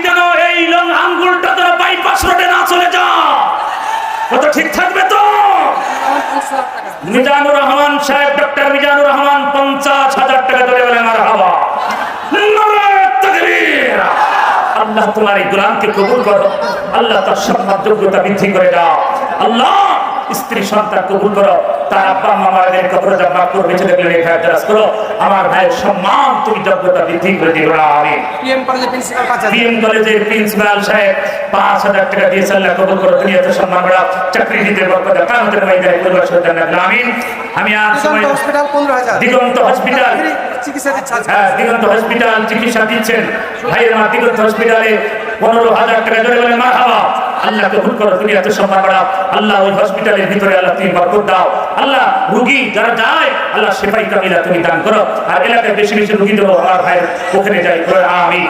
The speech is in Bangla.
যেন এই লং আঙ্গুলটা যেন বাইপাস রোডে না চলে যা, কত ঠিক থাকবে তো? মিজানুর রহমান সাহেব, ডক্টর মিজানুর রহমান 50,000 টাকা ধরে বলে মারহাবা, নারায়ে তাকবীর। আল্লাহ তোমার এই গোলামকে কবুল করো, আল্লাহ তার সম্মান যোগ্যতা বৃদ্ধি করে দাও, আল্লাহ স্ত্রী সন্তান কবুল করো, তার আব্বা মামাদের কবরে জামা করে বেঁচে থাকলে রেখা দারাজ করো, আমার ভাইয়ের সম্মান তুমি যোগ্যতা বৃদ্ধি করে দিও। আমিন। পিএম কলেজের প্রিন্সিপাল সাহেব 5,000 টাকা দিয়ে আল্লাহ কবুল করো, দুনিয়াতে সম্মান বাড়াও, চাকরি দিতে বরকত দাও, কামতের ময়দানে পরিবার সন্তান দাও। আমিন। আমি আর সময় হসপিটাল 15,000 দিগন্ত হসপিটাল চিকিৎসা দিচ্ছেন। হ্যাঁ, দিগন্ত হসপিটাল চিকিৎসা দিচ্ছেন ভাইয়ের মা, দিগন্ত হসপিটালে 15,000 টাকা ধরে বলে মারহাবা। আল্লাহ কবুল করো, দুনিয়াতে সম্মান বাড়াও, আল্লাহ ওই হসপিটালের ভিতরে আল্লাহ তুমি বরকত দাও, আল্লাহ রোগী যারা যায় আল্লাহ সেফাই কামিলা তুমি দান করো, আর এলাকায় বেশি বেশি রোগী দেবো, আমার ভাইয়ের ওখানে যাই। আমিন।